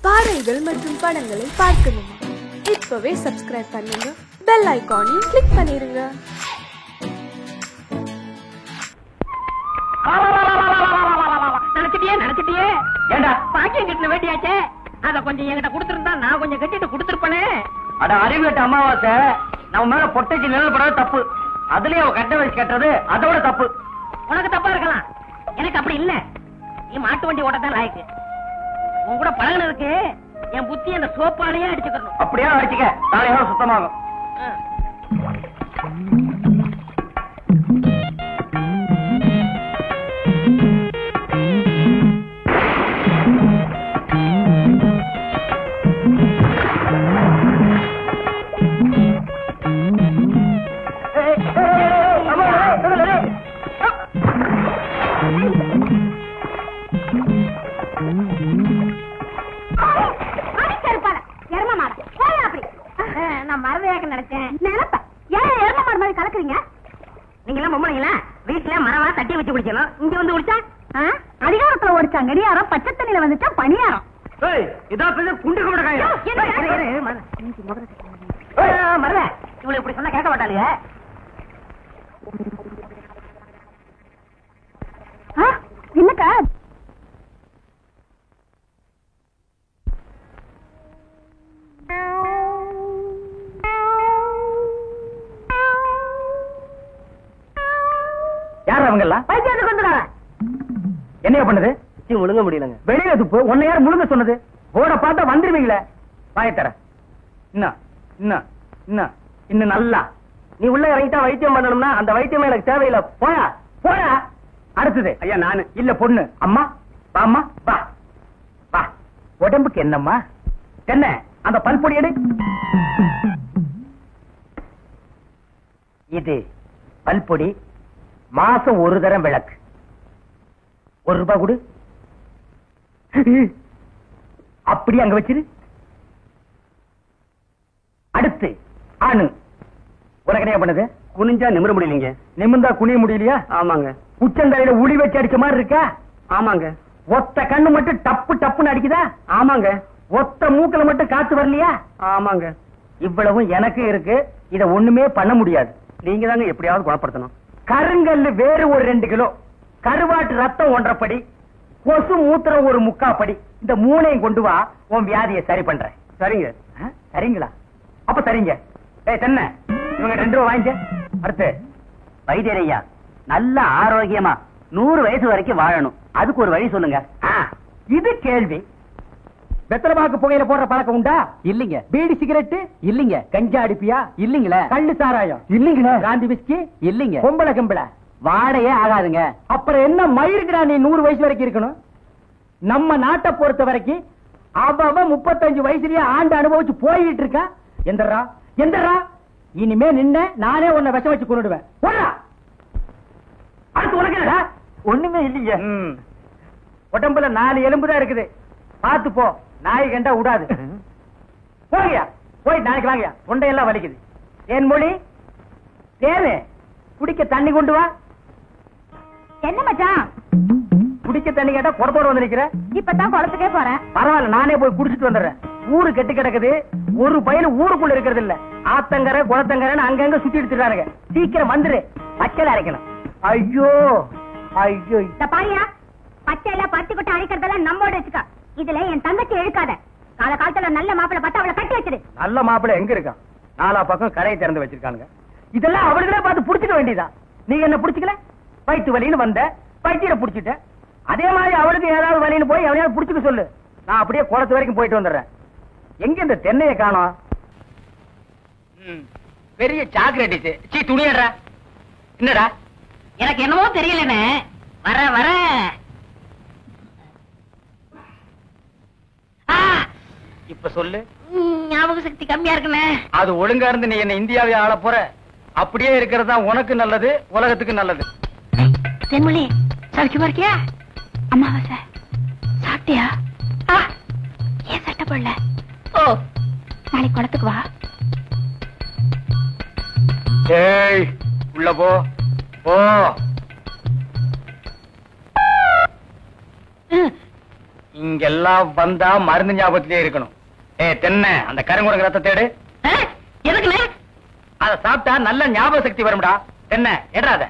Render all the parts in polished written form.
பாடல்கள் மற்றும் படங்களை பார்க்கணுமா? இப்பவே சப்ஸ்கிரைப் பண்ணுங்க, பெல் ஐகானையும் கிளிக் பண்ணிருங்க. நினைச்சிட்டியே ஏண்டா பாக்கியம் கட்டின வேண்டியாச்சே, அத கொஞ்சம் என்கிட்ட கொடுத்திருந்தா நான் கொஞ்சம் கட்டிட்டு கொடுத்திருப்பேனே. அட அறிவு கட்ட அமாவாசை, நம்ம மேல பொட்டைக்கு நிழல் படாத தப்பு. அதுலயே அவ கட்ட வச்சு கட்டுறது அதோட தப்பு. உனக்கு தப்பா இருக்கலாம், எனக்கு அப்படி இல்ல. நீ மாட்டு வண்டி ஓட்டத்தான் லாய்க்கு. உன் கூட பழகினதுக்கு என் புத்தி அந்த சோப்பாலேயே அடிச்சுக்கணும். அப்படியே அடிச்சுக்க, நாளையோட சுத்தமாகும். அதிகாரத்துல ஓடிச்சா கடியாரம், பச்சை தண்ணியில வந்துச்சா பணியாரம். இவளை இப்படி சொன்னா கேட்க மாட்டாளியே. என்னக்கா யார் அவங்கெல்லாம்? பைத்தியத்துக்கு வந்துடுறாங்க. என்ன பண்ணுது? முழுங்க முடியலங்க. வெளியில துப்பு. உன்னை யார் முழுங்க சொன்னது? போட பார்த்தா வந்துருவீங்களே. வாயத்தர இன்னும் இன்னும் இன்னும் இன்னும் நல்லா நீ உள்ள இறங்கிட்டா வைத்தியம் பண்ணணும்னா அந்த வைத்தியம் எனக்கு தேவையில்லை. போயா போயா. அடுத்தது ஐயா நானு இல்ல பொண்ணு. அம்மா வாம்மா வா வா. உடம்புக்கு என்னம்மா? என்ன அந்த பல்பொடி எடு. இது பல்பொடி, மாசம் ஒரு தரம் விளக்கு. ₹1 கொடு. அப்படி அங்க வச்சிரு. அடுத்து ஆணு. உனக்கு என்ன பண்ணது? குனிஞ்சா நிமிர முடியலீங்க. நிமிர்ந்தா குனிய முடியலையா? ஆமாங்க. உச்சந்தலையில உளி வச்சு அடிச்ச மாதிரி இருக்கா? ஆமாங்க. ஒத்த கண்ணு மட்டும் டப்பு டப்புன்னு அடிக்குதா? ஆமாங்க. ஒத்த மூக்கல மட்டும் காத்து வரலையா? ஆமாங்க. இவ்வளவும் எனக்கு இருக்கு. இத ஒண்ணுமே பண்ண முடியாது. நீங்க தாங்க எப்படியாவது குணப்படுத்தணும். கருங்கல்லு வேறு ஒரு 2 கிலோ, கருவாட்டு ரத்தம் 1.5 படி, கொசு மூத்திரம் ஒரு 3/4 படி. இந்த 3ஐயும் கொண்டு வா, உன் வியாதியை சரி பண்றேன். சரிங்க. சரிங்களா? அப்ப சரிங்க. தென்ன இவங்க 2 ரூபா வாங்கிக்க. அடுத்து வைத்தியரையா, நல்ல ஆரோக்கியமா 100 வயசு வரைக்கும் வாழணும், அதுக்கு ஒரு வழி சொல்லுங்க. இது கேள்வி. வெத்தலபாக்கு புகையில போடுற பழக்கம் உண்டா? இல்லீங்க. பீடி சிகரெட்? இல்லீங்க. கஞ்சா அடிப்பியா? இல்லீங்களே. கள்ளு சாராயம்? இல்லீங்களே. காந்தி விஸ்கி? இல்லீங்க. பொம்பளை கம்பளை வாடையே ஆகாதுங்க. அப்புறம் என்ன மயிருக்குடா நீ 100 வயசு வரைக்கும் இருக்கணும்? நம்ம நாட்டை பொறுத்த வரைக்கும் அவ 35 வயசுலயே ஆண்டு அனுபவிச்சு போயிட்டு இருக்கா. எந்தரா எந்தரா, இனிமே நின்ன நானே உன்னை விஷம் வச்சு கொண்டுடுவேன். அடுத்து உனக்கு என்னடா? ஒண்ணுமே இல்லைங்க. உடம்புல 4 எலும்பு தான் இருக்குது. பார்த்து போ, நாய் கண்டா விடாது. போங்கயா, போய் நாளைக்கு வாங்கயா. தொண்டையெல்லாம் வலிக்குது. என் மொழி தேனு, குடிக்க தண்ணி கொண்டு வா. என்ன மச்சான்? குடிக்க தண்ணி கேட்டா குடத்தோட வந்து நிக்கிற. இப்பதான் குளத்துக்கே போறேன். பரவாயில்ல, நானே போய் குடிச்சிட்டு வந்துடுறேன். ஊரு கெட்டு கிடக்குது, ஒரு பையன் ஊருக்குள்ள இருக்கிறது இல்ல. ஆத்தங்கரை குளத்தங்கரைன்னு அங்கங்க சுத்தி எடுத்துறானுங்க. சீக்கிரம் வந்துரு, பச்சை அரைக்கணும். ஐயோ ஐயோ. பாரியா, பச்சையில பருத்தி கொட்டை அரைக்கிறதெல்லாம் நம்மோட வச்சுக்கா. இதுல என் தங்கச்சி எழுக்காத. கால காலத்துல நல்ல மாப்பிளை பார்த்து அவளை கட்டி வச்சிரு. நல்ல மாப்பிளை எங்க இருக்கான்? 4 பக்கம் கரையை திறந்து வச்சிருக்கானுங்க. இதெல்லாம் அவர்களே பார்த்து புடிச்சுக்க வேண்டியதா. நீங்க என்ன புடிச்சுக்கல? வயிற்று வலின்னு வந்த, வயிற்ற புடிச்சிட்ட. அதே மாதிரி அவளுக்கு ஏதாவது வலின்னு போய் அவனையாவது புடிச்சுக்க சொல்லு. நான் அப்படியே குளத்து வரைக்கும் போயிட்டு வந்துடுறேன். எங்க இந்த தென்னையை காணோம்? பெரிய சாக்லேட். சீ துணியடா. என்னடா? எனக்கு என்னமோ தெரியலன்னு வர வர இப்ப சொல்லு. ஞாபக சக்தி கம்மியா இருக்குன்னு. அது ஒழுங்கா இருந்து நீ என்ன இந்தியாவை ஆள போற. அப்படியே இருக்கிறதா உனக்கு நல்லது, உலகத்துக்கு நல்லது. தென்மொழி சௌக்கியமா இருக்கியா? அம்மாவாசை சாப்பிட்டியா? ஏன் சட்டை போடல? ஓ, நாளைக்கு குளத்துக்கு வா. ஏய் உள்ள போ. ஓ இங்கெல்லாம் வந்தா மருந்து ஞாபகத்திலே இருக்கணும். தென்னை அந்த கருங்குரங்கு ரத்த தேடு. எதுக்குண்ணே? அத சாப்பிட்டா நல்ல ஞாபக சக்தி வரும்டா. தென்னை எடாத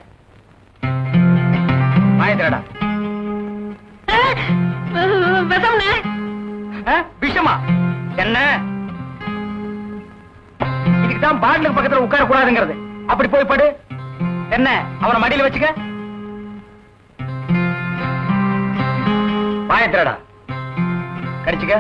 மாயத்திரடா. விஷமா என்ன? இதுக்குதான் பாட்டிலுக்கு பக்கத்துல உட்கார கூடாதுங்கிறது. அப்படி போய் படு. என்ன அவனை மடியில வச்சுக்க. மாயத்திரடா கடிச்சுக்க.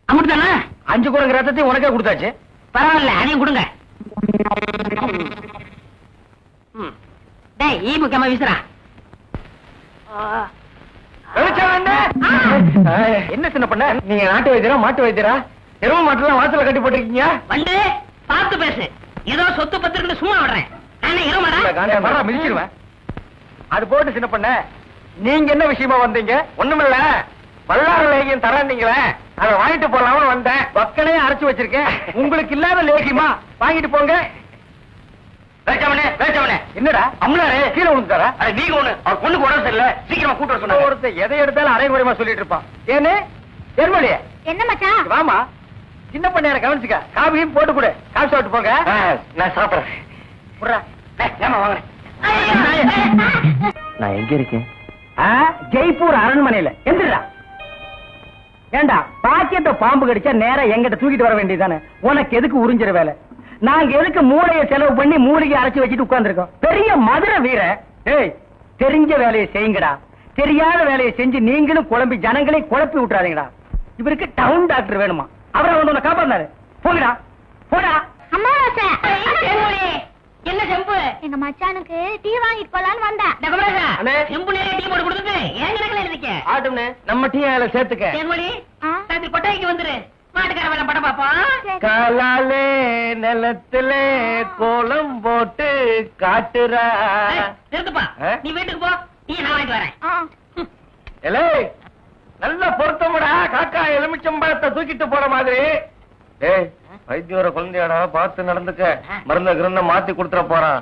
அமுட்டுதானே? 5 குரங்கு ரத்தத்தையும் உனக்கே கொடுத்தாச்சு. பரவாயில்ல, அதையும் கொடுங்க. டேய், ஈ முக்கியமா வீசுறா. என்ன சின்ன பண்ண? நீங்க நாட்டு வைத்தியரா மாட்டு வைத்தியரா? எரும மாட்டுலாம் வாசல கட்டி போட்டிருக்கீங்க. வந்து பார்த்து பேசு. ஏதோ சொத்து பத்திரிக்கை சும்மா விடுறேன். நானே எருமாடா மிதிச்சிருவேன். அது போட்டு சின்ன பண்ண, நீங்க என்ன விஷயமா வந்தீங்க? ஒண்ணுமில்ல, பல்லாறு லேகியம் தரீங்களே, அதை வாங்கிட்டு போலாம்னு வந்தேன். பக்கனே அரைச்சு வச்சிருக்கேன். உங்களுக்கு இல்லாத லேகியமா? வாங்கிட்டு போங்க. என்னடா அம்மாரே கீழே விழுந்துட்டாரா? நீங்க ஒண்ணு அவர் பொண்ணுக்கு உடம்பு சரியில்லை, சீக்கிரமா கூட்டு வர சொன்னாங்க. ஒருத்தர் எதை எடுத்தாலும் அரைகுறையமா சொல்லிட்டு இருப்பான். ஏன்னு ஏர்மொழியே என்ன மச்சான்? வாமா, சின்ன பண்ண எனக்கு கவனிச்சுக்க. காபியும் போட்டு கொடு. காபி சாப்பிட்டு போங்க. நான் சாப்பிடுறேன். நான் எங்க இருக்கேன்? ஜெய்ப்பூர் அரண்மனையில. எந்திரா. ஏண்டா பாக்கியத்தை பாம்பு கடிச்சா நேரா எங்கிட்ட தூக்கிட்டு வர வேண்டியதானே? உனக்கு எதுக்கு உறிஞ்சிற வேலை? நாங்க எதுக்கு மூளையை செலவு பண்ணி மூலிகை அரைச்சு வச்சுட்டு உட்கார்ந்துருக்கோம்? பெரிய மதுரை வீர. ஏய், தெரிஞ்ச வேலையை செய்யுங்கடா. தெரியாத வேலையை செஞ்சு நீங்களும் குழம்பி ஜனங்களை குழப்பி விட்டுறாதீங்கடா. இவருக்கு டவுன் டாக்டர் வேணுமா? அவரை வந்து உன்னை காப்பாந்தாரு. போங்கடா போடா. அம்மாவாசை என்ன செம்பு? எங்க மச்சானுக்கு டீ வாங்கிட்டு போலான்னு வந்தேன். செம்பு நிறைய டீ போட்டு கொடுத்துட்டு ஏன் கிடக்கல இருக்க? ஆட்டும்னே, நம்ம டீ அதில் சேர்த்துக்க. தேன்மொழி, ராத்திரி கொட்டாய்க்கு வந்துரு. மாட்டுக்கார வேலை படம் பாப்போம். காலாலே நிலத்திலே கோலம் போட்டு காட்டுறா. இருக்குப்பா, நீ வீட்டுக்கு போ. டீ நான் வாங்கிட்டு வரேன். எலே, நல்ல பொருத்தமுடா. காக்கா எலுமிச்சம்பழத்தை தூக்கிட்டு போற மாதிரி. ஏய், வைத்தியோர குழந்தையாடா, பார்த்து நடந்துக்க. மருந்த கிருந்த மாத்தி கொடுத்துட போறான்.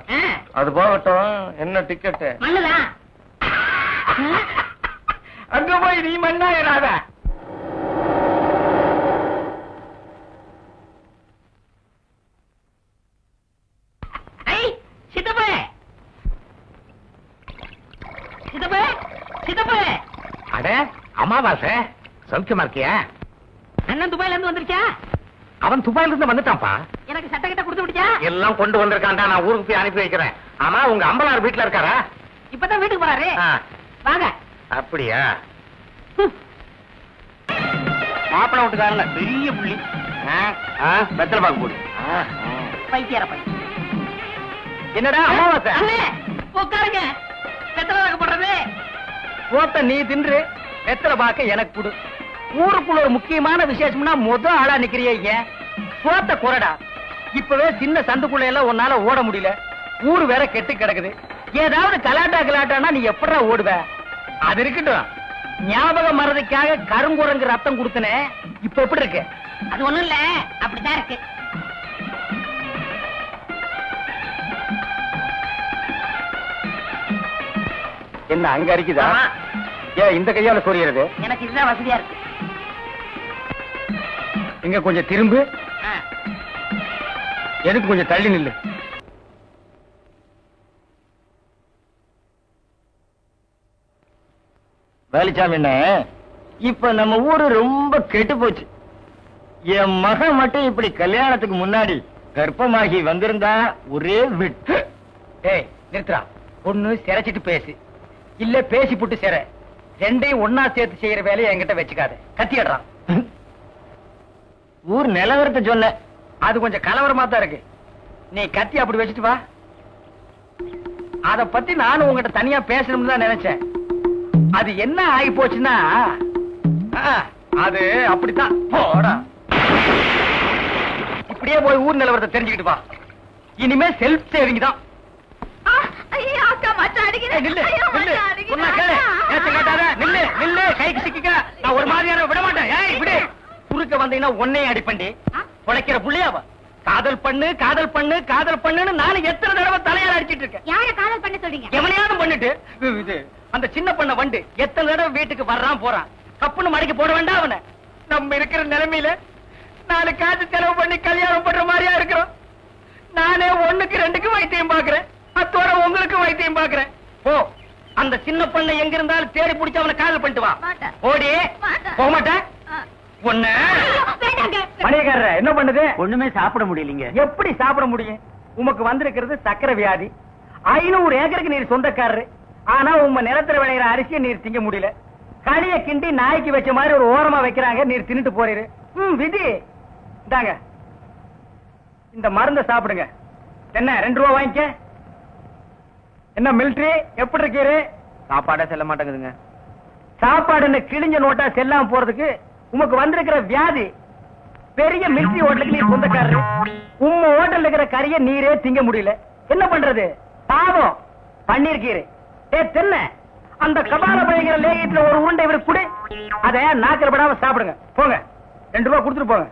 அது போகட்டும். என்ன டிக்கெட்? மண்ணுதான். அங்க போய் நீ மண்ணாயிராத. சித்தப்பு சித்தப்பு சித்தப்பு. அட அமாவாசை, சௌக்கியமா இருக்கியா? அண்ணன் துபாயில இருந்து வந்துருச்சா? அவன் துபாயில இருந்து வந்துட்டான்ப்பா. எனக்கு சட்டை கிட்ட கொடுத்து விடுச்சா? எல்லாம் கொண்டு வந்திருக்கான்டா. நான் ஊருக்கு போய் அனுப்பி வைக்கிறேன். ஆமா, உங்க அம்பலார் வீட்டுல இருக்காரா? இப்பதான் வீட்டுக்கு போறாரு. வாங்க. அப்படியா? மாப்பிள வீட்டுக்காரங்க பெரிய புள்ளி. வெத்தலை பாக்கு போடு. பைத்தியார பையன். என்னடா அமாவாசை? அண்ணே உட்காருங்க. வெத்தலை பாக்கு போடுறது. போட்ட நீ தின்று, வெத்தலை பாக்க எனக்கு கொடு. ஊருக்குள்ள ஒரு முக்கியமான விசேஷம்னா முதல் ஆளா நிக்கிறிய. சோத்த குறடா. இப்பவே சின்ன சந்துக்குள்ள எல்லாம் உன்னால ஓட முடியல. ஊரு வேற கெட்டு கிடக்குது. ஏதாவது கலாட்டானா நீ எப்படா ஓடுவ? அது இருக்கட்டும், ஞாபகம் மறதிக்காக கருங்குரங்கு ரத்தம் கொடுத்தனே, இப்ப எப்படி இருக்கு? அது ஒண்ணும் இல்ல, அப்படிதான் இருக்கு. என்ன அங்க அரிக்குதா? ஏன் இந்த கையால சொரியறது? எனக்கு இதுதான் வசதியா இருக்கு. இங்க கொஞ்சம் திரும்பு. எனக்கு கொஞ்சம் தள்ளி நில்லு. வேலிச்சாமி, என்ன இப்ப நம்ம ஊரு ரொம்ப கெட்டு போச்சு. என் மகன் மட்டும் இப்படி கல்யாணத்துக்கு முன்னாடி கர்ப்பமாகி வந்திருந்தா ஒரே விட்டு. ஏய் நிறுத்துறா. ஒண்ணு சிரைச்சிட்டு பேசு, இல்ல பேசி புட்டு சிற. ரெண்டையும் ஒன்னா சேர்த்து செய்யற வேலையை என்கிட்ட வச்சுக்காத. கத்திடுறான். ஊர் நிலவரத்தை சொன்ன, அது கொஞ்சம் கலவரமா தான் இருக்கு. நீ கத்தி அப்படி வச்சுட்டு வா. அத பத்தி நானும் உங்ககிட்ட தனியா பேசணும்னு தான் நினைச்சேன். அது என்ன ஆகி போச்சுன்னா, அது அப்படித்தான். போடா, இப்படியே போய் ஊர் நிலவரத்தை தெரிஞ்சுக்கிட்டு வா. இனிமே செல்ஃப் சேவிங் தான். கைக்கு சிக்க நான் ஒரு மாதிரியான விட மாட்டேன். குறுக்க வந்தீங்கன்னா உன்னையும் அடிப்பண்டி. உழைக்கிற புள்ளையாவ காதல் பண்ணு காதல் பண்ணு காதல் பண்ணுன்னு நானும் எத்தனை தடவை தலையால அடிச்சிட்டு இருக்கேன். யார காதல் பண்ண சொல்றீங்க? எவனையாவது பண்ணிட்டு இது அந்த சின்ன பண்ண வண்டு எத்தனை தடவை வீட்டுக்கு வர்றான் போறான். கப்புன்னு மடிக்கு போட வேண்டாம் அவனை. நம்ம இருக்கிற நிலைமையில 4 காசு செலவு பண்ணி கல்யாணம் பண்ற மாதிரியா இருக்கிறோம். நானே 1க்கு 2க்கு வைத்தியம் பாக்குறேன். அத்தோட உங்களுக்கு வைத்தியம் பாக்குறேன். போ அந்த சின்ன பண்ண எங்க இருந்தாலும் தேடி பிடிச்சு அவனை காதல் பண்ணிட்டு வா. ஓடி போக மாட்டேன். மணியக்காரர என்ன பண்ணுது? ஒண்ணுமே சாப்பிட முடியலீங்க. எப்படி சாப்பிட முடியும்? உமக்கு வந்திருக்கிறது சக்கரை வியாதி. 500 ஏக்கருக்கு நீர் சொந்தக்காரரு. ஆனா உங்க நிலத்துல விளையிற அரிசியை நீர் திங்க முடியல. களிய கிண்டி நாய்க்கு வச்ச மாதிரி ஒரு ஓரமா வைக்கிறாங்க. நீர் தின்னுட்டு போறீரு. விதி இந்தாங்க இந்த மருந்த சாப்பிடுங்க. என்ன 2 ரூபா வாங்கிக்க. என்ன மிலிட்டரி எப்படி இருக்கீரு? சாப்பாடே செல்ல மாட்டேங்குதுங்க. சாப்பாடுன்னு கிழிஞ்ச நோட்டா செல்லாம போறதுக்கு உமக்கு வந்திருக்கிற வியாதி. பெரிய மிலிட்டரி ஹோட்டலுக்கு நீர் சொந்தக்காரரு. உம்ம ஹோட்டல் இருக்கிற கறிய நீரே திங்க முடியல. என்ன பண்றது? பாவம் பண்ணிருக்கீரு. தென்ன அந்த கபால பயங்கர லேகியத்துல ஒரு உருண்டை இவருக்கு கொடு. அத நாக்கில படாம சாப்பிடுங்க. போங்க 2 ரூபா கொடுத்துட்டு போங்க.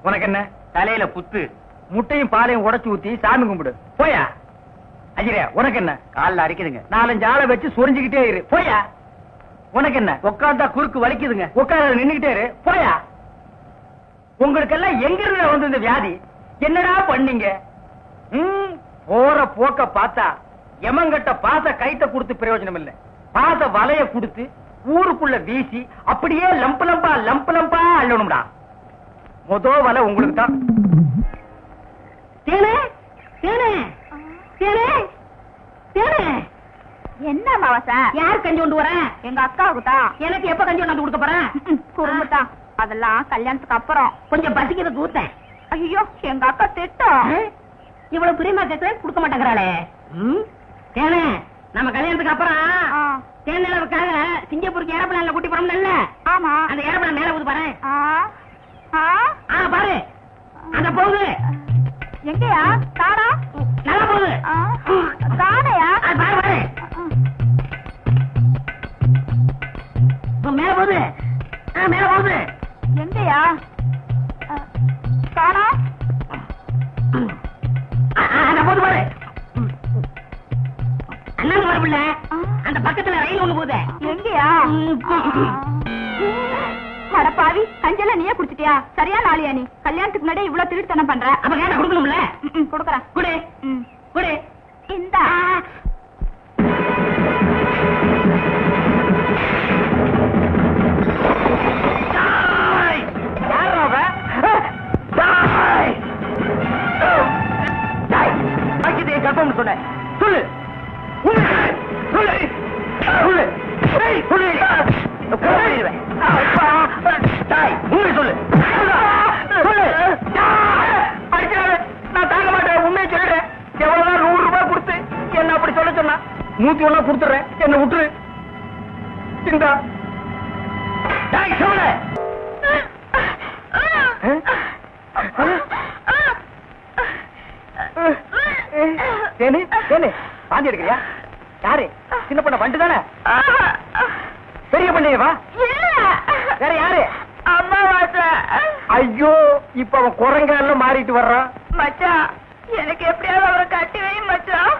உனக்கு என்ன தலையில புத்து? முட்டையும் பாலையும் உடைச்சு ஊத்தி சாமி கும்பிடு. போயா அஜிரே. உனக்கு என்ன காலில் அரைக்குதுங்க. 4-5 ஆளை வச்சு சொரிஞ்சுக்கிட்டே இரு. போயா. உனக்கு என்ன உட்கார்ந்தா குறுக்கு வலிக்குதுங்க. உட்கார நின்னுகிட்டே இரு. போயா. உங்களுக்கு எல்லாம் எங்க இருந்து வந்து இந்த வியாதி? என்னடா பண்ணீங்க? போற போக்க பார்த்தா எமங்கட்ட பாச கைத்த கொடுத்து பிரயோஜனம் இல்ல. பாச வலைய கொடுத்து ஊருக்குள்ள வீசி அப்படியே லம்பு லம்பா அள்ளணும்டா. மொத வலை உங்களுக்கு தான். என்ன மாவசா? யார் கஞ்சி கொண்டு வரேன்? எங்க அக்காவுக்கு தான். எனக்கு எப்ப கஞ்சி கொண்டு கொடுக்க போறேன்? குறும்புதான். அதெல்லாம் கல்யாணத்துக்கு அப்புறம். கொஞ்சம் பசிக்கிறது கூத்தேன். ஐயோ எங்க அக்கா திட்டம். இவ்வளவு பிரியமா கேட்க கொடுக்க மாட்டேங்கிறாளே. ஏனே நம்ம கல்யாணத்துக்கு அப்புறம் தேனிலவுக்காக சிங்கப்பூருக்கு ஏரோப்ளேன்ல கூட்டி போறோம்ல. ஆமா அந்த ஏரோப்ளேன் மேல போகுது பாரு. பாரு அந்த போகுது. எங்கயா? தாடா நல்லா போகுது. தாடையா? பாரு பாரு மேல போகுது. மேல போகுது. எங்கயா? தாடா அந்த போகுது பாரு. அண்ணன் வரவில்ல. அந்த பக்கத்துல ரயில் ஒண்ணு போகுது. எங்கயா? பாவி கஞ்சல நீயே குடிச்சிட்டியா? சரியா நாளியா? நீ கல்யாணத்துக்கு முன்னாடி இவ்வளவு திருட்டுத்தனம் பண்ற. அப்ப கேட்ட கொடுக்கணும்ல. கொடுக்கறேன். குடு குடு. இந்த கற்பம் சொன்ன சொல்லு. நான் தாங்க மாட்டேன். உண்மையை சொல்றேன். எவ்வளவுதான் 100 ரூபாய் கொடுத்து என்ன அப்படி சொல்ல சொன்னா 101 கொடுத்துறேன். என்ன விட்டுரு. இந்தா சொல்லு. பாந்தி எடுக்கிறியா? யாரு? சின்ன பண்ண வண்டு தானே? பெரிய பண்ணையவா? வேற யாரு? அம்மாவாசா. ஐயோ இப்ப அவன் குரங்கால மாறிட்டு வர்றான். மச்சான் எனக்கு எப்படியாவது அவரை கட்டி வை மச்சான்.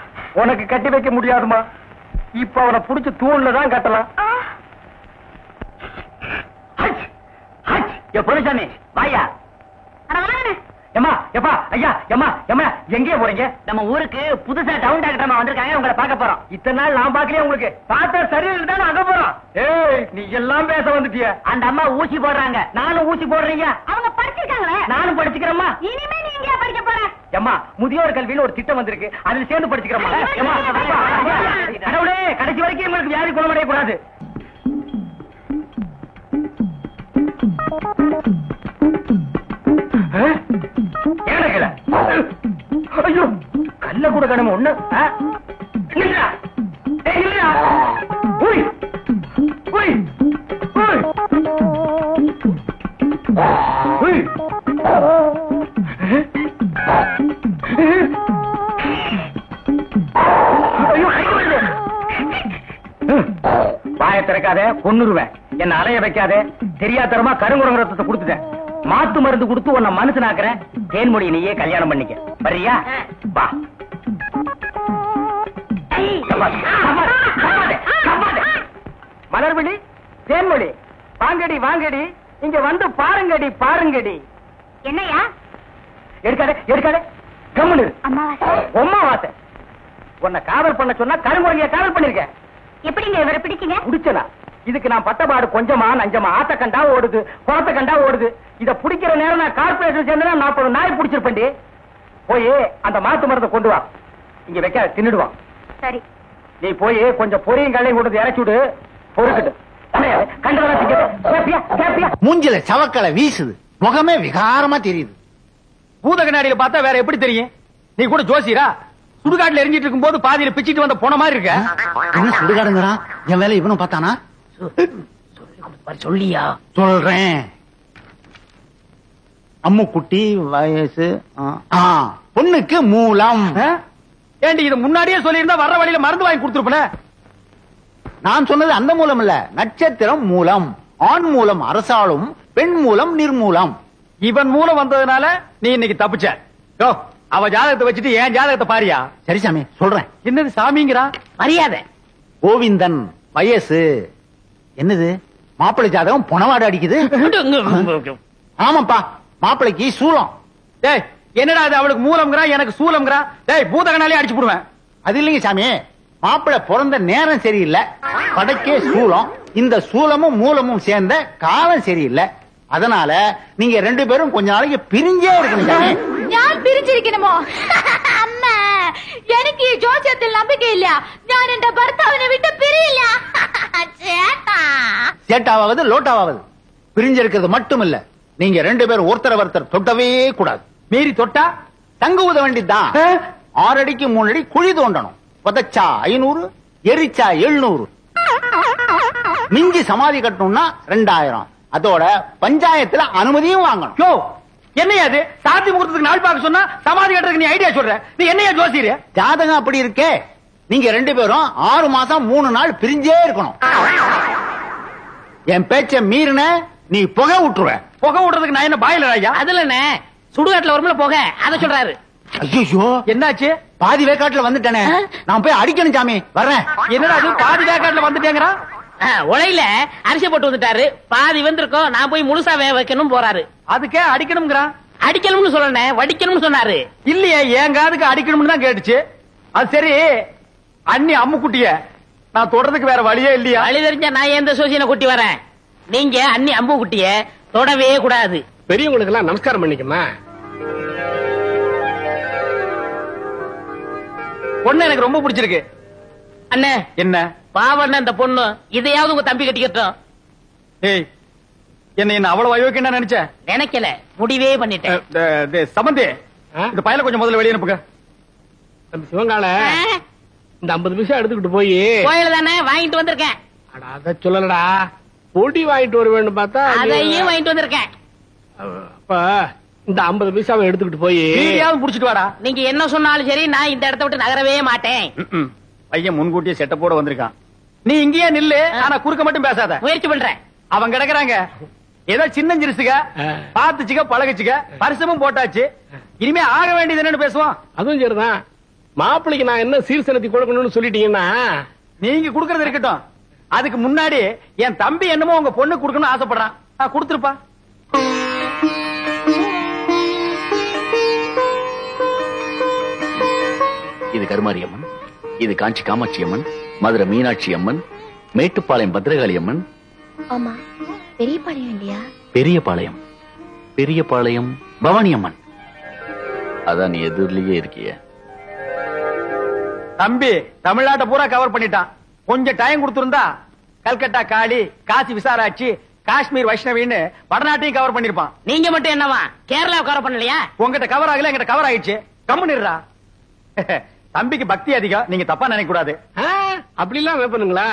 உனக்கு கட்டி வைக்க முடியாதுமா. இப்ப அவனை புடிச்சு தூண்ல தான் கட்டலாம். பொருசாமி வாயா. எம்மா எப்பா ஐயா எம்மா எம்மா எங்கே போறீங்க? நம்ம ஊருக்கு புதுசா டவுன் டாக்டர் வந்திருக்காங்க. உங்களை பார்க்க போறோம். இத்தனை நாள் நான் பாக்கலையே. உங்களுக்கு பார்த்தா சரியில்லை தான் அங்க போறோம். ஏய் நீ எல்லாம் பேச வந்துட்டிய. அந்த அம்மா ஊசி போடுறாங்க. நானும் ஊசி போடுறீங்க. அவங்க படிச்சிருக்காங்களே. நானும் படிச்சுக்கிறேம்மா. இனிமே நீ எங்க படிக்க போற? எம்மா முதியோர் கல்வியில ஒரு திட்டம் வந்திருக்கு. அதுல சேர்ந்து படிச்சுக்கிறோமா? கடவுளே கடைசி வரைக்கும் உங்களுக்கு வியாதி குணமடைய கூடாது. ஐயோ கல்ல கூட கடமை ஒண்ணு. வாய திறக்காத கொன்னுருவேன். என்ன அலைய வைக்காத. தெரியாதரமா கருங்குரங்க ரத்தத்தை கொடுத்துட்டேன். மாத்து மருந்து கொடுத்து உன்னை மனுஷனாக்குறேன். தேன்மொழி நீயே கல்யாணம் பண்ணிக்க. வரியா? வா. மலர்விழி, தேன்மொழி, வாங்கடி வாங்கடி, இங்க வந்து பாருங்கடி பாருங்கடி. என்னையா? எடுக்காதே எடுக்காதே, கம்முனு. அம்மாவாசை. உன்னை காதல் பண்ண சொன்னா கருங்குறைய காதல் பண்ணிருக்க. எப்படிங்க இவரை பிடிச்சீங்க? பிடிச்சனா? இதுக்கு நான் பட்டபாடு கொஞ்சமா நஞ்சமா. ஆத்த கண்டா ஓடுது, குளத்தை கண்டா ஓடுது. இத பிடிக்கிற நேரம் நான் கார்பரேஷன் சேர்ந்தா 40 நாய் பிடிச்சிருப்பேன்டி. போய் அந்த மாத்து மரத்தை கொண்டு வா. இங்க வைக்க தின்னுடுவான். சரி. நீ போய் கொஞ்சம் பொரியும் கல்லையும் கொடுத்து இறக்கி விடு. பொறுக்கிட்டு மூஞ்சில சவக்கலை வீசுது, முகமே விகாரமா தெரியுது. பூத கண்ணாடியில பார்த்தா வேற எப்படி தெரியும்? நீ கூட ஜோசியரா? சுடுகாட்டுல எரிஞ்சிட்டு இருக்கும் போது பாதியில பிச்சிட்டு வந்த போன மாதிரி இருக்க. என்ன சுடுகாடுங்கிறான்? என் வேலை இவனும் பார்த்தானா? சொல்லியா? சொல்றேன். அம்முக்குட்டி வயசு பொண்ணுக்கு மூலம். ஏண்டி இது முன்னாடியே சொல்லியிருந்தா வர்ற வழியில மருந்து வாங்கி கொடுத்துருப்பேன். நான் சொன்னது அந்த மூலம் இல்ல, நட்சத்திரம் மூலம். ஆண் மூலம் அரசாளும், பெண் மூலம் நிர்மூலம். இவன் மூலம் வந்ததுனால நீ இன்னைக்கு தப்பிச்ச. அவ ஜாதகத்தை வச்சுட்டு என் ஜாதகத்தை பாரியா? சரி சாமி, சொல்றேன். என்னது சாமிங்கிறா? மரியாதை. கோவிந்தன் வயசு. என்னது மாப்பிள்ளை ஜாதகம் பொணவாடு அடிக்குது? ஆமாப்பா, மாப்பிள்ளைக்கு சூலம். டேய், என்னடா அது? அவளுக்கு மூலம்ங்கறா, எனக்கு சூலம்ங்கறா. டேய், பூதகனாலே அடிச்சு போடுவேன். அது இல்லைங்க சாமி, மாப்பிள்ளை பிறந்த நேரம் சரியில்லை, படைக்கே சூலம். இந்த சூலமும் மூலமும் சேர்ந்த காலம் சரியில்லை. அதனால நீங்க 2 பேரும் கொஞ்ச நாளைக்கு பிரிஞ்சே இருக்கணும் சாமி. நான் பிரிஞ்சிருக்கணுமோ? அம்மா, எனக்கு ஜோசியத்தில் நம்பிக்கை இல்ல. நான் என் பர்த்தாவினை விட்டு பிரியல. சேட்டாவது லோட்டாவது பிரிஞ்சிருக்கிறது மட்டும் இல்ல, நீங்க 2 பேரும் ஒருத்தர் தொட்டவே கூடாது. மீறி தொட்டா தங்கு ஊத வேண்டியதுதான். 6 அடிக்கு 3 அடி குழி தோண்டணும். புதைச்சா 500, எரிச்சா 700. மிஞ்சி சமாதி கட்டணும்னா 2000. அதோட பஞ்சாயத்துல அனுமதியும் வாங்கணும். யோ, என்னையா அது? சாத்தி முகூர்த்தத்துக்கு நாள் பார்க்க சொன்னா சமாதி கட்டுறதுக்கு நீ ஐடியா சொல்ற? நீ என்னையா ஜோசியர்? ஜாதகம் அப்படி இருக்கே. நீங்க 2 பேரும் 6 மாசம் 3 நாள் பிரிஞ்சே இருக்கணும். என் பேச்ச மீறின நீ புகை விட்டுருவ. புகை விடுறதுக்கு நான் என்ன பாயிலர் ஐயா? அதுல என்ன சுடுகாட்டுல வரும்ல போக, அத சொல்றாரு. ஐயோ, என்னாச்சு? பாதி வேக்காட்டுல வந்துட்டேனே, நான் போய் அடிக்கணும் சாமி. வர்றேன். என்னடா அது? பாதி வேக்காட்டுல வந்துட்டேங்கறா? உலையில அரிசி போட்டு வந்துட்டாரு, பாதி வந்திருக்கோம், நான் போய் முழுசா வேக வைக்கணும் போறாரு. அதுக்கே அடிக்கணும்ங்கறா? அடிக்கணும்னு சொல்லணும், வடிக்கணும்னு சொன்னாரு. இல்லையே, என் காதுக்கு அடிக்கணும்னு தான் கேட்டுச்சு. அது சரி, அண்ணி அம்முக்குட்டிய நான் தொடறதுக்கு வேற வழியே இல்லையா? வழி தெரிஞ்சா நான் எந்த சோசியனை கூட்டி வரேன். நீங்க அண்ணி அம்பு குட்டிய தொடவே கூடாது. பெரியவங்களுக்கு எல்லாம் நமஸ்காரம் பண்ணிக்கமா. பொண்ணு எனக்கு ரொம்ப பிடிச்சிருக்கு. அண்ணே, என்ன பாவண்ண இந்த பொண்ணு, இதையாவது உங்க தம்பி கட்டிக்கட்டும். ஏய், என்ன அவ்வளவு அயோக்கியம் நினைச்ச? நினைக்கல, முடிவே பண்ணிட்டேன். சம்பந்தி, இந்த பையல கொஞ்சம் முதல்ல வெளியே அனுப்புங்க. நம்ம சிவங்கால இந்த 50 பைசா எடுத்துக்கிட்டு போய் கோயில தானே வாங்கிட்டு வந்திருக்கேன். அத சொல்லலடா, பொடி வாங்கிட்டு வர வேண்டும் பார்த்தா அதையும் வாங்கிட்டு வந்திருக்கேன். அப்ப இந்த 50 பைசாவை எடுத்துக்கிட்டு போய் புடிச்சிட்டு வாடா. நீங்க என்ன சொன்னாலும் சரி, நான் இந்த இடத்த விட்டு நகரவே மாட்டேன். பையன் முன்கூட்டியே செட்டப்போட வந்திருக்கான். நீ இங்கேயே நில்லு, ஆனா குறுக்க மட்டும் பேசாத. முயற்சி பண்றேன். அவன் கிடக்குறாங்க, ஏதோ சின்ன சிறுசுக, பாத்துச்சுக்க பழகுச்சுக்க, பரிசமும் போட்டாச்சு. இனிமே ஆக வேண்டியது என்னன்னு பேசுவான். அதுவும் சரிதான். மாப்பிள்ளைக்கு நான் என்ன சீர்சனத்தி கொடுக்கணும்னு சொல்லிட்டீங்கன்னா நீங்க குடுக்கறது இருக்கட்டும். அதுக்கு முன்னாடி என் தம்பி என்னமோ உங்க பொண்ணு குடுக்கணும்னு ஆசைப்படுறான். கொடுத்துருப்பா. இது கருமாரியம்மன், இது காஞ்சி காமாட்சி அம்மன், மதுரை மீனாட்சி அம்மன், மேட்டுப்பாளையம் பத்ரகாளி அம்மன். ஆமா, பெரியபாளையம் இல்லையா? பெரியபாளையம், பெரியபாளையம் பவானி அம்மன். அதான் நீ எதிரிலேயே இருக்கிய. தம்பி தமிழ்நாட்டை பூரா கவர் பண்ணிட்டான். கொஞ்சம் டைம் கொடுத்திருந்தா கல்கட்டா காளி, காசி விசாராட்சி, காஷ்மீர் வைஷ்ணவின்னு வடநாட்டையும் கவர் பண்ணிருப்பான். நீங்க மட்டும் என்னவா கேரளா கவர் பண்ணலையா? உங்ககிட்ட கவர் ஆகல, எங்கிட்ட கவர் ஆயிடுச்சு. கம்முன்னுறா. தம்பிக்கு பக்தி அதிகம், நீங்க தப்பா நினைக்க கூடாது. அப்படி எல்லாம் வைப்பனுங்களா?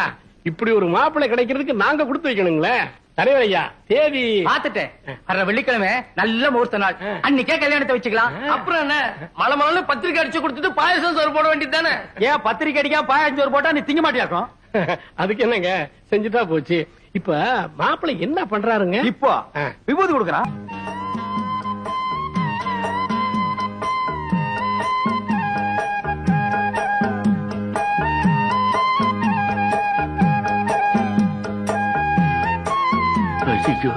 இப்படி ஒரு மாப்பிள்ளை கிடைக்கிறதுக்கு நாங்க கொடுத்து வைக்கணுங்களே. தலைவர் ஐயா, தேதி பாத்துட்டேன். வர்ற வெள்ளிக்கிழமை நல்ல முகூர்த்த நாள், அன்னைக்கே கல்யாணத்தை வச்சுக்கலாம். அப்புறம் என்ன, மலை பத்திரிக்கை அடிச்சு கொடுத்துட்டு பாயசம் சோறு போட வேண்டியது தானே? ஏன் பத்திரிக்கை அடிக்காம பாயசம் சோறு போட்டா நீ திங்க மாட்டியாக்கும்? அதுக்கு என்னங்க, செஞ்சுட்டா போச்சு. இப்ப மாப்பிள்ளை என்ன பண்றாருங்க? இப்போ விபூதி கொடுக்கறான். ஐயோ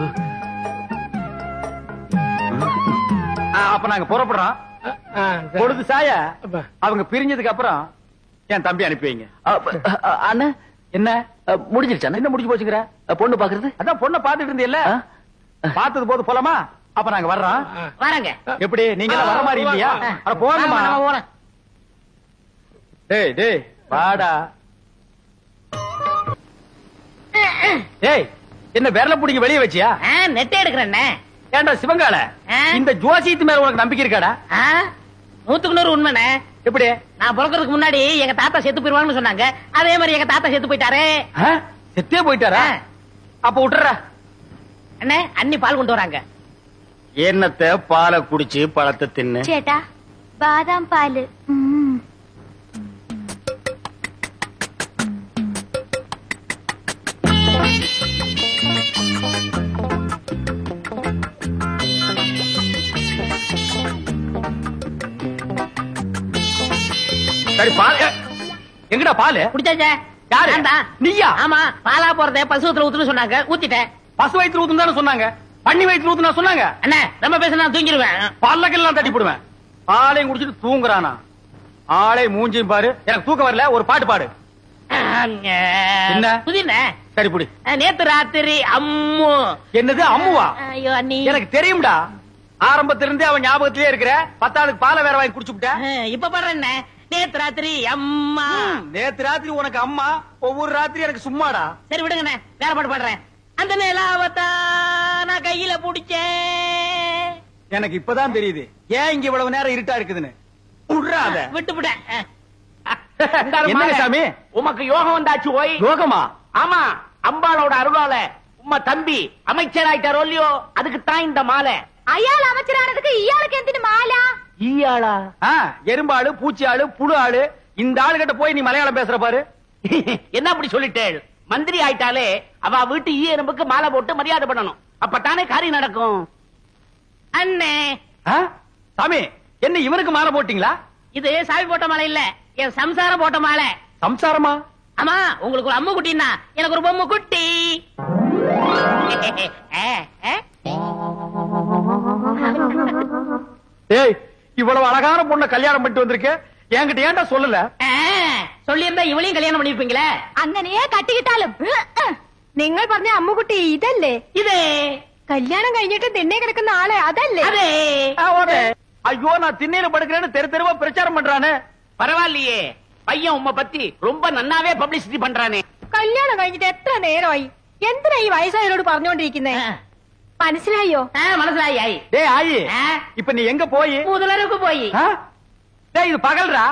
அப்ப நாங்க புறப்படுறோம். பொழுது சாய அவங்க பிரிஞ்சதுக்கு அப்புறம் என் தம்பி அனுப்பி வைங்க. அண்ணா என்ன முடிஞ்சிருச்சா? என்ன முடிஞ்சு போச்சுங்கிற? பொண்ணு பாக்குறது? அதான் பொண்ணை பாத்துட்டு இருந்தீல்ல, பார்த்தது போது போலாமா? அப்ப நாங்க வர்றோம். வராங்க. எப்படி நீங்க எல்லாம் வர மாதிரி இல்லையா? அட போங்கம்மா. டேய் டேய் வாடா. டேய் என்ன விரல புடிங்க வெளிய வச்சியா? நெட்டை எடுக்கிறேன். ஏண்டா சிவங்கால, இந்த ஜோசியத்து மேல உனக்கு நம்பிக்கை இருக்காடா? 100% உண்மைண்ணே. எப்படி? நான் பிறக்கிறதுக்கு முன்னாடி எங்க தாத்தா செத்து போயிருவாங்கன்னு சொன்னாங்க. அதே மாதிரி எங்க தாத்தா செத்து போயிட்டாரே. செத்தே போயிட்டாரா? அப்ப விட்டுற அண்ணே, அண்ணி பால் கொண்டு வராங்க. என்னத்த பாலை குடிச்சு பழத்தை தின்னு. சேட்டா பாதாம் பால். சரி பால் எங்கடா பால்? குடிச்சாச்சே. யாரு? நீயா? ஆமா, பாலா போறத பசுவத்துல ஊத்துன்னு சொன்னாங்க, ஊத்திட்டேன். பசு வயிற்று ஊத்துன்னு தானே சொன்னாங்க, பண்ணி வயிற்று ஊத்துனா சொன்னாங்க. அண்ணே ரொம்ப பேச நான் தூங்கிடுவேன். பல்லக்கெல்லாம் தட்டி போடுவேன். பாலையும் குடிச்சிட்டு தூங்குறானா? ஆளை மூஞ்சியும் பாரு. எனக்கு தூக்கம் வரல, ஒரு பாட்டு பாடு. என்ன புதினே? சரி புடி. நேத்து ராத்திரி அம்மு. என்னது அம்முவா? ஐயோ அண்ணி, எனக்கு தெரியும்டா. ஆரம்பத்துல இருந்தே அவன் ஞாபகத்திலே இருக்கிற. 10 பாலை வேற வாங்கி குடிச்சு விட்ட. இப்ப பாடுறேன். நேத்து ராத்திரி அம்மா. நேத்து ராத்திரி உனக்கு அம்மா, ஒவ்வொரு ராத்திரி எனக்கு சும்மாடா. சரி விடுங்கண்ணே, வேற பாட்டு பாடுறேன். அந்த நிலாவத்தா நான் கையில புடிச்சேன். எனக்கு இப்பதான் தெரியுது ஏன் இங்க இவ்வளவு நேரம் இருட்டா இருக்குதுன்னு. விடுறாத. விட்டுவிட்டேன். என்ன சாமி உமக்கு யோகம் வந்தாச்சு. ஓய் யோகமா? ஆமா, அம்பாளோட அருளால உம்மா தம்பி அமைச்சராயிட்டாரோ இல்லையோ, அதுக்கு தான் இந்த மாலை. ஐயாள் அமைச்சரானதுக்கு ஈயாளுக்கு எந்தினு மாலா? ஈயாளா? எறும்பாளு, பூச்சி ஆளு, புழு ஆளு. இந்த ஆளுகிட்ட போய் நீ மலையாளம் பேசுற பாரு. என்ன அப்படி சொல்லிட்டேள்? மந்திரி ஆயிட்டாலே அவ வீட்டு ஈ எறும்புக்கு மாலை போட்டு மரியாதை பண்ணணும். அப்பத்தானே காரியம் நடக்கும். அண்ணே சாமி, என்ன இவனுக்கு மாலை போட்டீங்களா? இது சாமி போட்ட மாலை இல்ல, என் சம்சாரம் போட்ட மாலை. சம்சாரமா? ஆமா, உங்களுக்கு ஒரு அம்மு குட்டின்னா எனக்கு ஒரு பொம்மை குட்டி. ஏய், இவ்வளவு அழகான பொண்ண கல்யாணம் பண்ணிட்டு வந்திருக்க, என்கிட்ட ஏன்டா சொல்லல? சொல்லியிருந்தா இவளையும் கல்யாணம் பண்ணிருப்பீங்களே. അങ്ങനെയേ കട്ടിക്കിട്ടാലും നിങ്ങൾ പറഞ്ഞ അമ്മുകുട്ടി ഇതല്ലേ? ഇത് കല്യാണം കഴിഞ്ഞിട്ട് തിണ്ണെ കിടക്കുന്ന ആളെ അതല്ലേ? അതെ. ஐயோ, நான் திண்ணையில படுக்கிறேன்னு தெரு தெருவா பிரச்சாரம் பண்றானே. பரவாயில்லையே, பையன் உம்மை பத்தி ரொம்ப நன்னாவே பப்ளிசிட்டி பண்றானே. കല്യാണം കഴിഞ്ഞിട്ട് എത്ര നേരമായി? എന്തിനാ ഈ വയസ്സായവരോട് പറഞ്ഞോണ്ടിരിക്കുന്നേ? മനസ്സിലായോ? മനസ്സിലായി. டேய் ஆயி, இப்ப நீ எங்க போய்? முதலருக்கு போய். டேய் இது பகல்ரா.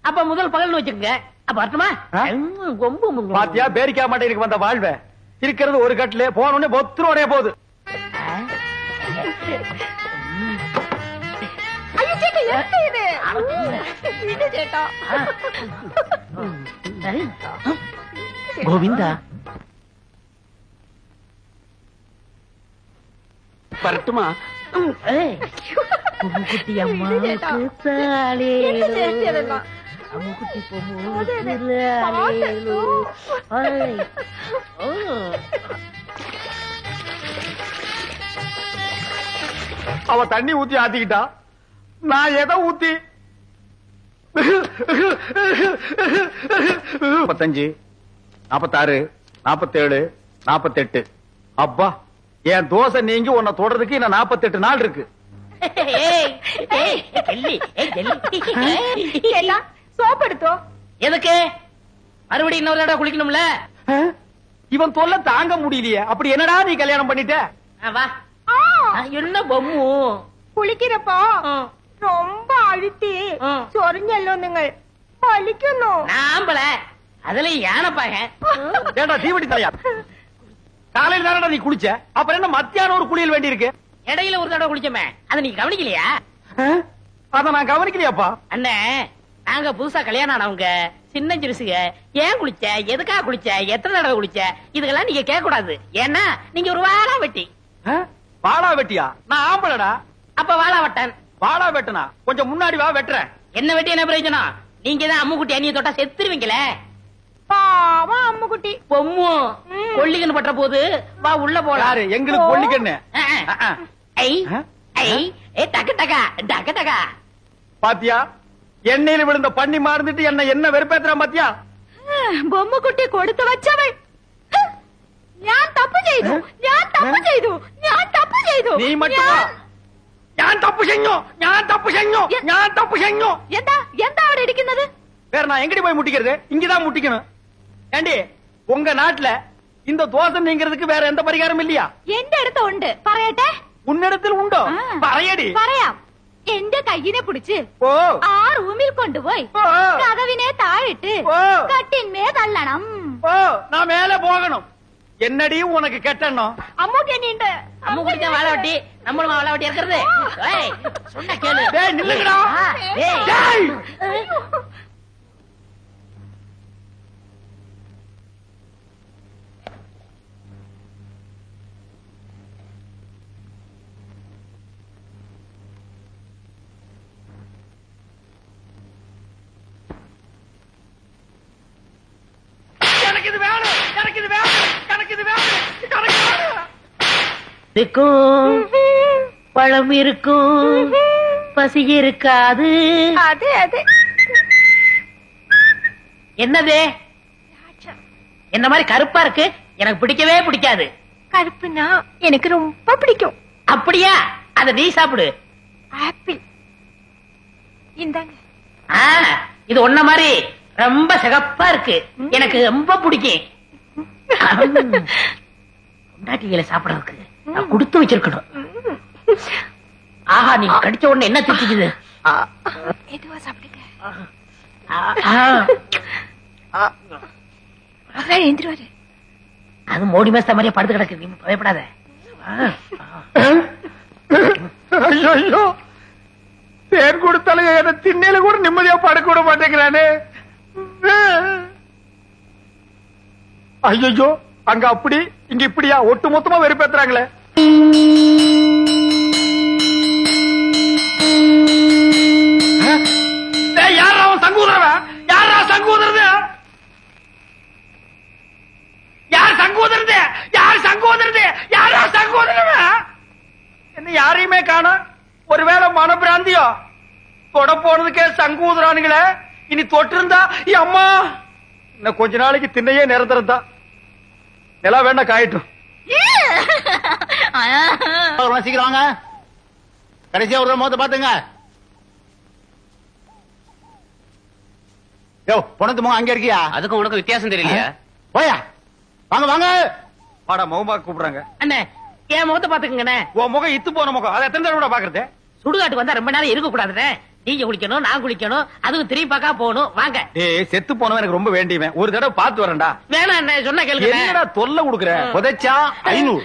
அப்ப முதல் பகல்னு வச்சுக்கங்க. அப்ப வரட்டுமா? பாத்தியா பேரிக்கா மாட்டேனுக்கு வந்த வாழ்வ. இருக்கிறது ஒரு கட்டிலே, போனோடனே பொத்துரோடே போகுது. ஐயோ சேட்டா, என்ன இது? இது சேட்டா. கோவிந்தா வரட்டுமா? குட்டி அம்மா அம்முக்குட்டி அவ தண்ணி ஊத்தி ஆத்திக்கிட்டா, நான் எதை ஊத்தி? 45, 46, 47, 48. அப்பா, என் தோசை நீங்க உன்னை தொடறதுக்கு இன்னும் 48 நாள் இருக்கு. சோப் எடுத்தோ? எதுக்கு? மறுபடியும் இன்னொரு தடவை குளிக்கணும்ல. இவன் தொல்லை தாங்க முடியலையே. அப்படி என்னடா நீ கல்யாணம் பண்ணிட்ட? வா. என்ன பொம்மு കുളിക്കുന്നപ്പോ ரொம்ப அழுத்தி ചൊറിഞ്ഞല്ലോ നിങ്ങൾ. വലിക്കുന്നു. நாம்பல அதுல யானைப்பாக. ஏண்டா தீவட்டி தலையா, காலையில் தானடா நீ குளிச்ச, அப்புறம் என்ன மத்தியானம் ஒரு குளியல் வேண்டி இருக்கு? இடையில ஒரு தடவை குளிச்சோமே, அதை நீங்க கவனிக்கலையா? அத நான் கவனிக்கலையாப்பா. அண்ணே, நாங்க புதுசா கல்யாணம் ஆனவங்க, சின்ன சிறுசுக. ஏன் குளிச்ச, எதுக்காக குளிச்ச, எத்தனை தடவை குளிச்ச, இதுக்கெல்லாம் நீங்க கேட்க கூடாது. ஏன்னா நீங்க ஒரு வாழா வெட்டி. வாழா வெட்டியா? நான் ஆம்பளடா. அப்ப வாழா வெட்டன். வாழா வெட்டனா? கொஞ்சம் முன்னாடி வா, வெட்டுறேன். என்ன வெட்டி என்ன பிரயோஜனம்? நீங்க தான் அம்முக்குட்டி அண்ணிய தொட்டா செத்துருவீங்களே. பாவம் அம்முக்குட்டி. பொம்மு கொல்லிக்கன்னு பட்ட போது வா உள்ள போலாம். எங்களுக்கு கொல்லிக்கண்ணு டக்கு டக்கா டக்கு டக்கா. பாத்தியா, எண்ணெயில விழுந்த பண்ணி மாறுந்துட்டு என்ன வெறுப்பேத்துறான் பாத்தியா? பொம்முக்குட்டி കൊടുത്തു വച്ചവൾ. ഞാൻ തപ്പ് ചെയ്തു, ഞാൻ തപ്പ് ചെയ്തു, ഞാൻ തപ്പ് ചെയ്തു. നീ மட்டுமா? ഞാൻ തപ്പ് ചെയ്ഞ്ഞു, ഞാൻ തപ്പ് ചെയ്ഞ്ഞു, ഞാൻ തപ്പ് ചെയ്ഞ്ഞു. എന്താ എന്താ അവിടെ ഇരിക്കുന്നത്? வேற நான் எங்கடி போய் முட்டிக்கிறது? இங்கதான் முட்டிக்கணும். ஏண்டி, உங்க நாட்டுல இந்த தோசை நீங்கிறதுக்கு வேற எந்த பரிகாரம் இல்லையா? എന്റെ അടുത്ത് ഉണ്ട്, പറയട്ടെ? உன்னிடத்தில் உண்டோ? പറയടി. പറയാം. എന്റെ കയ്യിനെ പിടിച്ച് ആ റൂമിൽ കൊണ്ടുപോയി കതവിനെ താഴിട്ട് കട്ടിന്മേ തള്ളണം. நான் மேல போகணும். என்னடி உனக்கு கெட்டணும்? அம்முக்கு என்னிண்டு அம்முக்குட்டி வாழ வட்டி, நம்மளும் வாழ வட்டி இருக்கிறது. சொன்ன கேளு. டேய் நில்லுங்கடா. டேய் இருக்கும் பழம் இருக்கும் பசி இருக்காது. அது அது என்னது என்ன மாதிரி கருப்பா இருக்கு? எனக்கு பிடிக்கவே பிடிக்காது. கருப்புனா எனக்கு ரொம்ப பிடிக்கும். அப்படியா? அத நீ சாப்பிடு. ஆப்பிள் இந்தாங்க. இது ஒன்ன மாதிரி ரொம்ப சிகப்பா இருக்கு, எனக்கு ரொம்ப பிடிக்கும். பொண்டாட்டிகளை சாப்பிடறதுக்கு நான் கொடுத்து வச்சிருக்கணும். ஆஹா, நீங்க கடிச்ச உடனே என்ன திட்டுக்குது? எதுவா சாப்பிடுங்க. எந்திருவாரு. அது மோடி மேஸ்த மாதிரியே படுத்து கிடக்கு, நீ பயப்படாத. ஐயோ, தேன் கொடுத்தாலும் என்ன திண்ணையில கூட நிம்மதியா படுக்க விட மாட்டேங்கிறானே. ஐயோ, அங்க அப்படி இங்க இப்படியா ஒட்டு மொத்தமா வெறுப்பேத்துறாங்களே. யாரா அவன் சங்கூதரவன்? யாரா சங்கூதரது? யார் சங்கூதரது? யார் சங்கூதரது? யாரா சங்கூதரவன்? என்ன யாரையுமே காணோம். ஒருவேளை மனப்பிராந்தியோ? தொட போனதுக்கே சங்கூதரானுங்களே. இனி தொட்டிருந்தா அம்மா இன்னும் கொஞ்ச நாளைக்கு திண்ணையே நிரந்தரம் தான். எல்லாம் வேண்டாம், காயட்டும். சீக்கிரம் வாங்க, கடைசியா ஒரு மோத பாத்துங்க. பொணத்து முகம் அங்க இருக்கியா? அதுக்கு உனக்கு வித்தியாசம் தெரியலையா? போயா, வாங்க வாங்க. வாடா, முகமா கூப்பிடுறாங்க. அண்ணே, என் முகத்தை பாத்துக்கங்கண்ணே. உன் முகம் இத்து போன முகம், அதை எத்தனை தடவை பாக்குறது? சுடுகாட்டுக்கு வந்தா ரொம்ப நேரம் இருக்க கூடாதுண்ணே. நீங்க குளிக்கணும், நான் குளிக்கணும், அதுவும் திரும்பி பார்க்கா போகணும். வாங்க. ஏய், செத்து போனவன் எனக்கு ரொம்ப வேண்டியவன், ஒரு தடவை பார்த்து வரேன்டா. வேணாம் அண்ணே, சொன்ன கேளுங்க. என்னடா தொல்லை கொடுக்குற? புதைச்சா 500,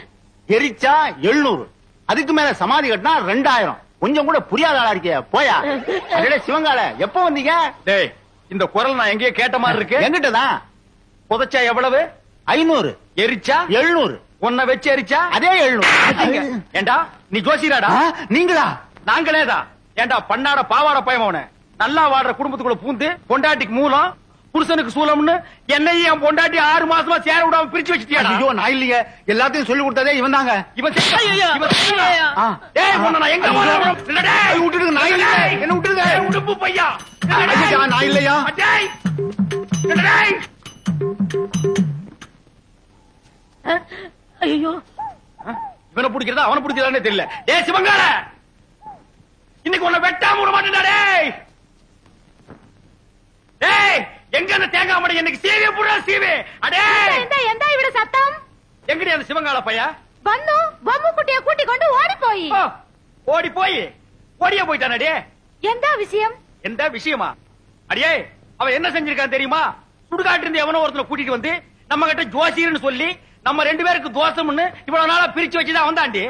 எரிச்சா 700, அதுக்கு மேல சமாதி கட்டினா 2000. கொஞ்சம் கூட புரியாத ஆளா இருக்கிய. போயா. அடடே சிவங்கால, எப்ப வந்தீங்க? டேய், இந்த குரல் நான் எங்கேயோ கேட்ட மாதிரி இருக்கு. எங்கிட்டதான். புதைச்சா எவ்வளவு? 500, எரிச்சா 700. உன்னை வச்சு எரிச்சா அதே 700. ஏண்டா நீ ஜோசியராடா? நீங்களா? நாங்களேதான். ஏண்டா பண்ணாட பாவாட பயமவன, நல்லா வாடுற குடும்பத்துக்குள்ள பூந்து பொண்டாட்டிக்கு மூலம் புருஷனுக்கு சூலம்னு என்னையும் என் பொண்டாட்டி 6 மாசமா சேர விடாம பிரிச்சு வச்சிட்டியாடா? ஐயோ, நான் இல்லையே, எல்லாத்தையும் சொல்லி கொடுத்ததே இவன் தாங்க. இவன் நான் எங்க விட்டுடுங்க, நான் இல்ல. என்ன விட்டுருங்க. உடுப்பு பையா, நான் இல்லையா? ஐயோ, இவனை பிடிக்கிறதா அவனை பிடிக்கிறதானே தெரியல. டேய் சிவங்கால, இன்னைக்கு உன்னை வெட்டாம விட மாட்டேன்டா. டேய் டேய், எங்க அந்த தேங்காய் மடை? எனக்கு சீவே புறா சீவே. அடே എന്താ ഇവിടെ സത്തം? எங்கடி அந்த சிவங்கால பையா? വന്നു ബൊമ്മുക്കുട്ടിയെ കൂട്ടിക്കൊണ്ട് ഓടിപ്പോയി. ஓடி போய் ஓடியே போயிட்டானே. എന്താ വിഷയം? எந்த விஷயமா? அடியே, அவன் என்ன செஞ்சிருக்கான் தெரியுமா? சுடுகாட்டு இருந்து எவனோ ஒருத்தனை கூட்டிட்டு வந்து நம்ம கிட்ட ஜோசியர்னு சொல்லி நம்ம 2 பேருக்கு தோசம்னு இவ்வளவு நாளா பிரிச்சு வச்சுதான் வந்தாண்டி.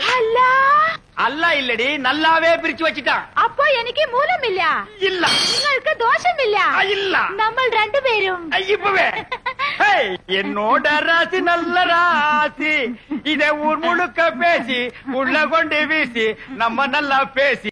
அல்ல இல்லடி, நல்லாவே பிரிச்சு வச்சுட்டான். அப்போ எனக்கு மூலமில்ல. இல்ல. നിങ്ങൾക്ക് ദോഷമില്ല. இல்ல. നമ്മൾ രണ്ടുപേരും இப்பவே என்னோட ராசி நல்ல ராசி, இதை ஊர் முழுக்க பேசி உள்ள கொண்டு வீசி நம்ம நல்லா பேசி